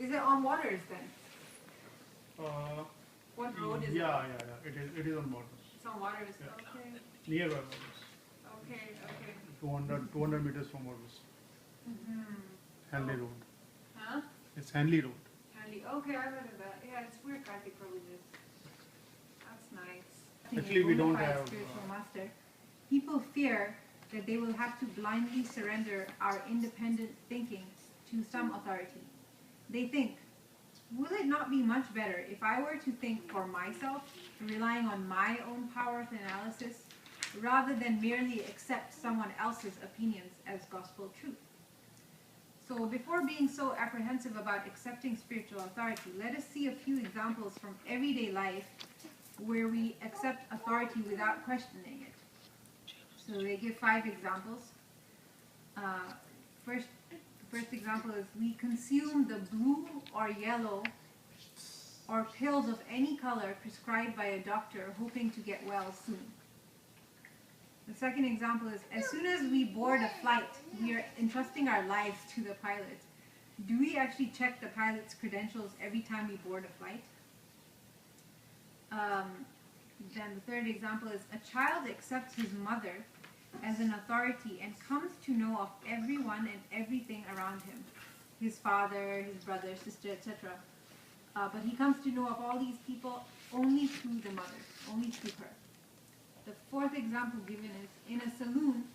Is it on waters then? What road is it? Yeah. It is on waters. It's on waters. Yeah. Okay. Nearby waters. Okay. 200 meters from waters. Hanley Road. Huh? It's Hanley Road. Handy. Okay, I heard of that. Yeah, it's where Karthik probably lives. That's nice. Actually, we don't Bona fide have, spiritual master. People fear that they will have to blindly surrender our independent thinking to some authority. They think, will it not be much better if I were to think for myself, relying on my own powers and analysis, rather than merely accept someone else's opinions as gospel truth? So before being so apprehensive about accepting spiritual authority, let us see a few examples from everyday life where we accept authority without questioning it. So they give 5 examples. The first example is we consume the blue or yellow or pills of any color prescribed by a doctor hoping to get well soon. The second example is as soon as we board a flight, we are entrusting our lives to the pilot. Do we actually check the pilot's credentials every time we board a flight? Then the third example is a child accepts his mother as an authority and comes to know of everyone and everything around him. His father, his brother, sister, etc. But he comes to know of all these people only through the mother, only through her. The fourth example given is, in a saloon,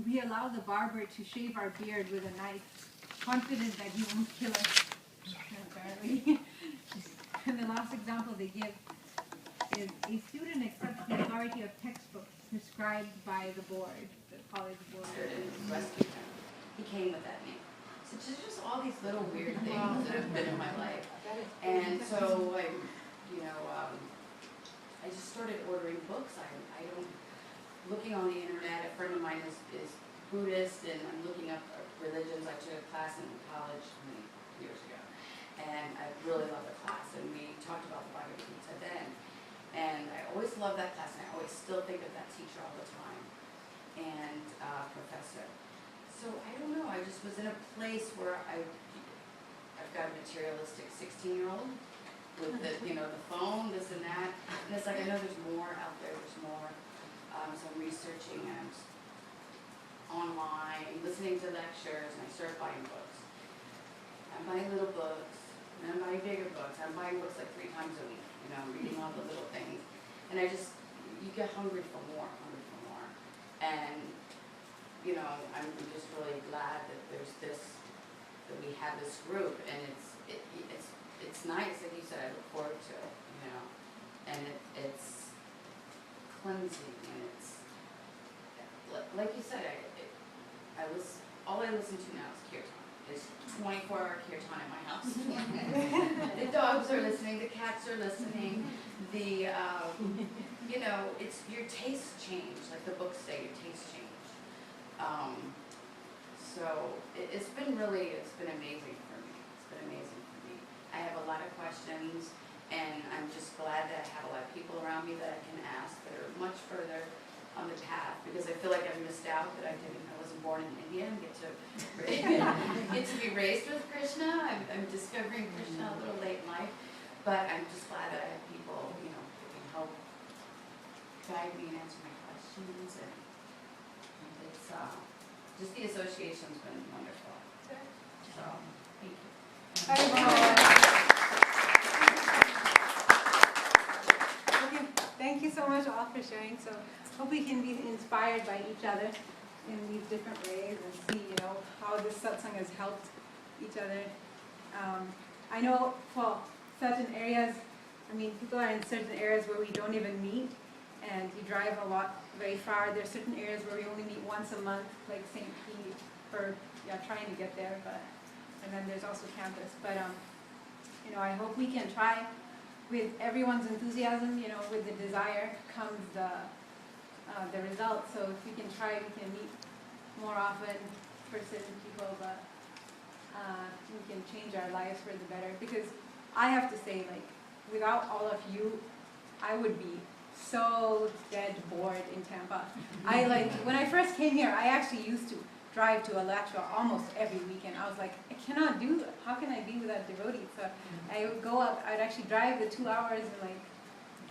we allow the barber to shave our beard with a knife, confident that he won't kill us, apparently. And the last example they give is, a student accepts the authority of textbooks prescribed by the board, the college board. Rescued him. He came with that name. So just all these little weird things that have been in my life. And so I just started ordering books. I don't, looking on the internet, a friend of mine is Buddhist, and I'm looking up religions. I took a class in college many years ago, and I really loved the class, and we talked about the Bhagavad Gita then. And I always loved that class, and I always still think of that teacher all the time, and professor. So I don't know, I just was in a place where I've got a materialistic 16-year-old with the, the phone, this and that. And it's like, I know there's more out there, there's more. So I'm researching, and I'm online, listening to lectures, and I start buying books. I'm buying little books, and I'm buying bigger books. I'm buying books like 3 times a week, reading all the little things. And you get hungry for more. And, I'm just really glad that there's that we have this group, and it's nice, like you said, I look forward to it, and it's cleansing, and it's, like you said, all I listen to now is kirtan. There's 24-hour kirtan in my house. The dogs are listening, the cats are listening, it's your tastes change, like the books say, your tastes change. So it's been amazing for me. I have a lot of questions, and I'm just glad that I have a lot of people around me that I can ask that are much further on the path, because I feel like I've missed out that I wasn't born in India and get to be raised with Krishna. I'm discovering Krishna a little late in life, but I'm just glad that I have people, that can help guide me and answer my questions, and it's just the association's been wonderful. So, thank you. Okay, thank you so much all for sharing. So hope we can be inspired by each other in these different ways and see, how this satsang has helped each other. I know for certain areas, people are in certain areas where we don't even meet, and you drive a lot, very far. There's certain areas where we only meet once a month, like St. Pete, trying to get there, and then there's also campus. But, I hope we can try. With everyone's enthusiasm, with the desire comes the result. So if we can try, we can meet more often for certain people, but we can change our lives for the better. Because I have to say, without all of you, I would be so dead bored in Tampa. When I first came here, I actually used to drive to Alachua almost every weekend. I was like, I cannot do that. How can I be without devotees? So I would go up, I'd actually drive the 2 hours and like,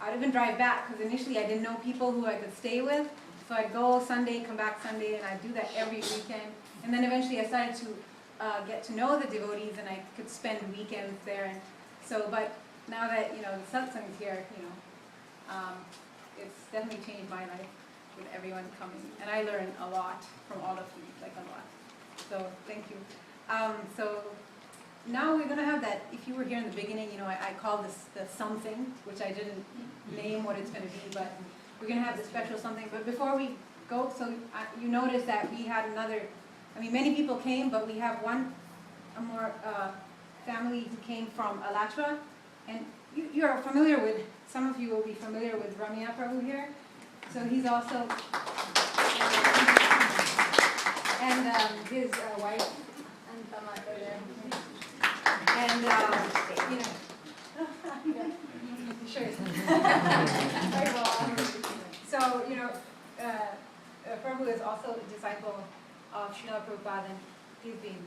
I'd even drive back because initially I didn't know people who I could stay with. So I'd go Sunday, come back Sunday, and I'd do that every weekend. And then eventually I started to get to know the devotees, and I could spend weekends there. And so, but now that, you know, the Satsang is here, you know, it's definitely changed my life with everyone coming. And I learned a lot from all of you, like a lot. So thank you. So now we're going to have that, if you were here in the beginning, you know, I called this the something, which I didn't name what it's going to be, but we're going to have the special something. But before we go, so you notice that we had another, I mean, many people came, but we have a more family who came from Alachua. And you are familiar with, some of you will be familiar with Ramya Prabhu here. So he's also, and his wife, and Tampa there. And, you know, sure. Very well. So, you know, Prabhu is also a disciple of Srila Prabhupada, and he's been,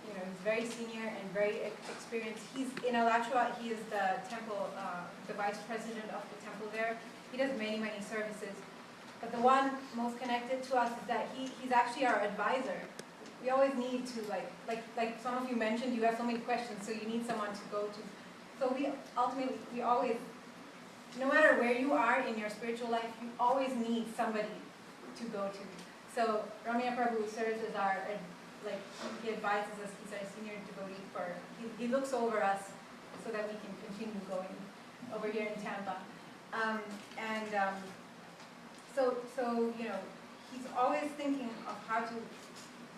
you know, he's very senior and very experienced. He's in Alachua, he is the temple, the vice president of the temple there. He does many, many services. But the one most connected to us is that he's actually our advisor. We always need to, like some of you mentioned, you have so many questions, so you need someone to go to. So we always, no matter where you are in your spiritual life, you always need somebody to go to. So Ramya Prabhu serves as our, like, he advises us, he's our senior devotee he looks over us so that we can continue going over here in Tampa. So, you know, he's always thinking of how to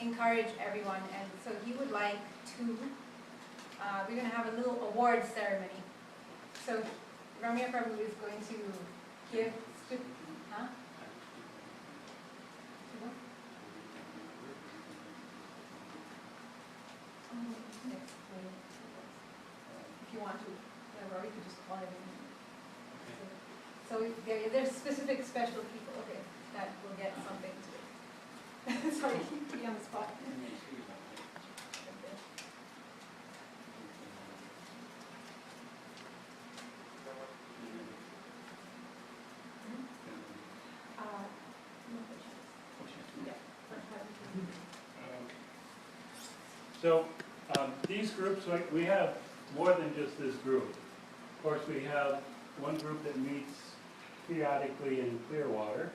encourage everyone, and so he would like to, we're going to have a little award ceremony. So Ramya Prabhu is going to give, huh? If you want to, whatever, or you could just call it in. So there's specific special people, okay, that will get something to it. Sorry, keep me on the spot. So these groups, we have more than just this group. Of course, we have one group that meets periodically in Clearwater,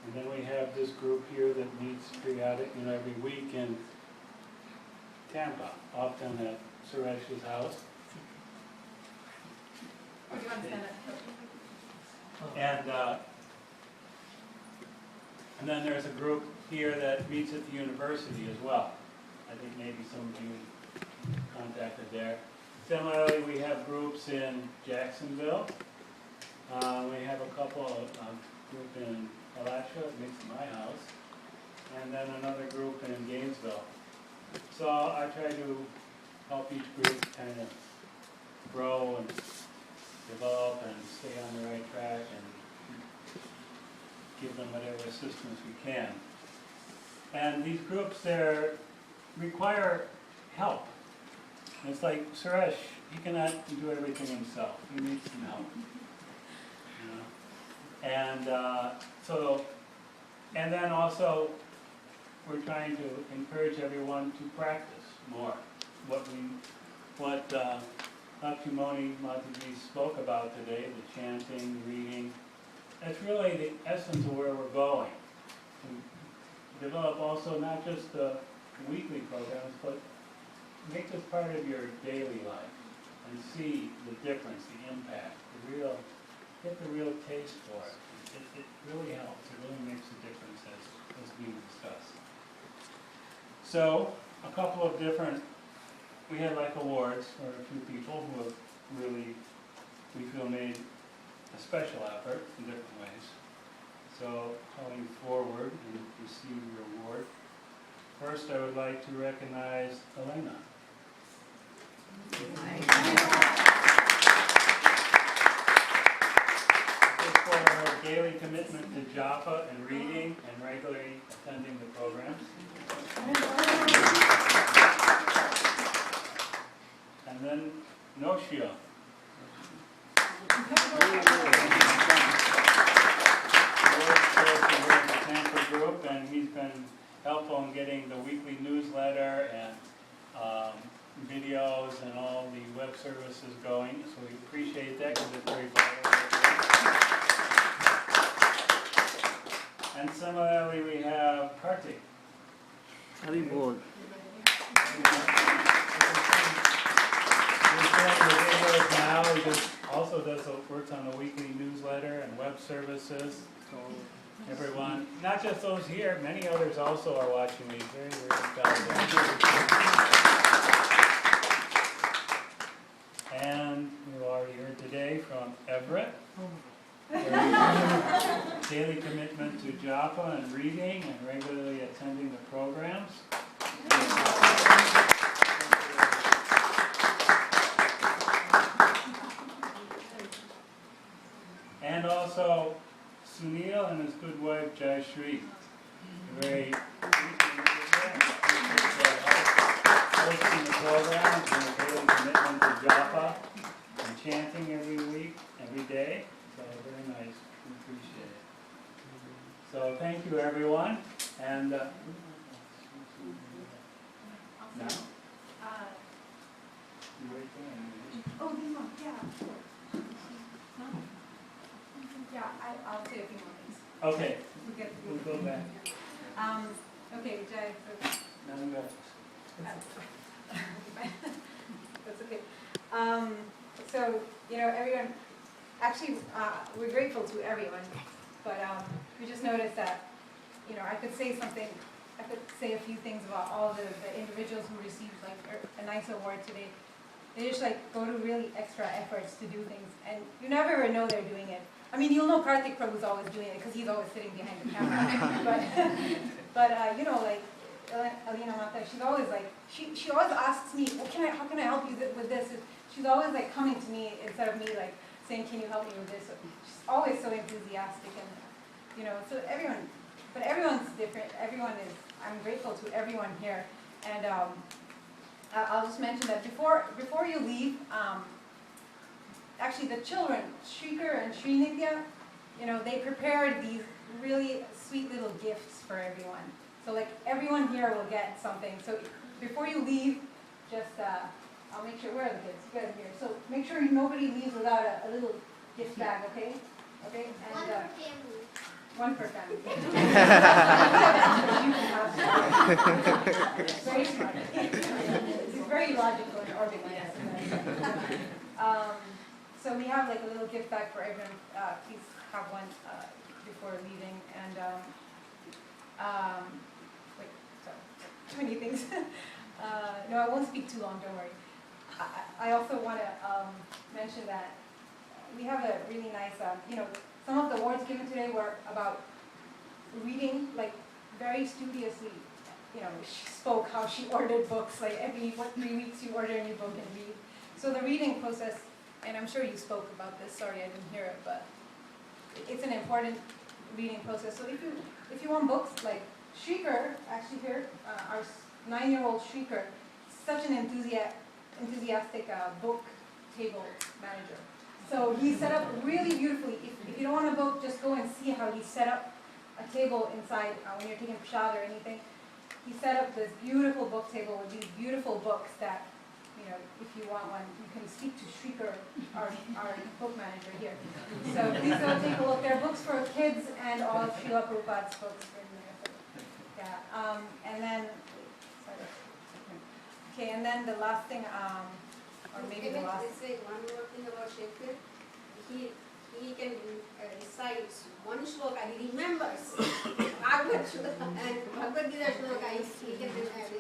and then we have this group here that meets periodically, every week in Tampa, often at Suresh's house. Oh, do you want to stand up? And then there's a group here that meets at the university as well. I think maybe some of you contacted there. Similarly, we have groups in Jacksonville. We have a couple of group in Alachua, that meets at my house, and then another group in Gainesville. So I try to help each group kind of grow and develop and stay on the right track and give them whatever assistance we can. And these groups, they require help. And it's like Suresh, he cannot do everything himself. He needs some help. And and then also we're trying to encourage everyone to practice more. What Bhakti Mataji spoke about today, the chanting, reading, that's really the essence of where we're going. To develop also not just the weekly programs, but make this part of your daily life and see the difference, the impact, get the real taste for it. It really helps. It really makes a difference as being discussed. So a couple of different, we had like awards for a few people who have really, we feel, made a special effort in different ways. So coming forward and receive your award. First, I would like to recognize Elena. For her daily commitment to japa and reading and regularly attending the programs. And then Noshio. Works for the Tampa group, and he's been helpful in getting the weekly newsletter and videos and all the web services going, so we appreciate that because it's very vital. And similarly, we have Kartik. Haribol. Now, he just also works on the weekly newsletter and web services. Everyone, not just those here, many others also are watching these. Very, very valuable. And you already heard today from Everett. Daily commitment to japa and reading and regularly attending the programs. And also Sunil and his good wife Jayashree. Very hosting the programs and a daily commitment to japa and chanting every week, every day. So very nice. We appreciate it. So thank you everyone. And now. You wait there. Oh, these ones, yeah. Yeah, I'll say a few more things. Okay, We'll get we'll go back. Okay, Jai, Now we got that's okay. So, everyone, actually, we're grateful to everyone, but we just noticed that, I could say a few things about all the individuals who received like a nice award today. They just go to really extra efforts to do things, and you never know they're doing it. I mean, you'll know Karthik Prabhu's always doing it because he's always sitting behind the camera. but Alina Mata, she's always she always asks me, how can I help you with this? She's always coming to me instead of me saying, can you help me with this? So she's always so enthusiastic, and so everyone's different. I'm grateful to everyone here, and I'll just mention that before you leave, actually the children, Shrikar and Srinidya, they prepared these really sweet little gifts for everyone. So everyone here will get something. So before you leave, just I'll make sure, where are the kids? You guys are here. So make sure nobody leaves without a little gift bag, okay? Okay? And, one per family. Very smart. It's very logical and organized. So we have a little gift bag for everyone. Please have one before leaving. And wait, sorry, too many things. No, I won't speak too long. Don't worry. I also want to mention that we have a really nice, some of the awards given today were about reading, very studiously. She spoke how she ordered books, every 3 weeks you order a new book and read. So the reading process, and I'm sure you spoke about this, sorry I didn't hear it, but it's an important reading process. So if you want books, like Shrikar, actually here, our 9-year-old Shrikar, such an enthusiastic book table manager. So he set up really beautifully. If you don't want a book, just go and see how he set up a table inside when you're taking prasad or anything. He set up this beautiful book table with these beautiful books that, if you want one, you can speak to Shrikar, our book manager here. So please go take a look. There are books for kids and all of Srila Prabhupada's books in there. Yeah. And then, sorry. Okay, and then the last thing, or maybe the last. Let's say one more thing about Shakespeare. He can recite one shloka, he remembers Bhagavad and Bhagavad Gita shloka, he can recite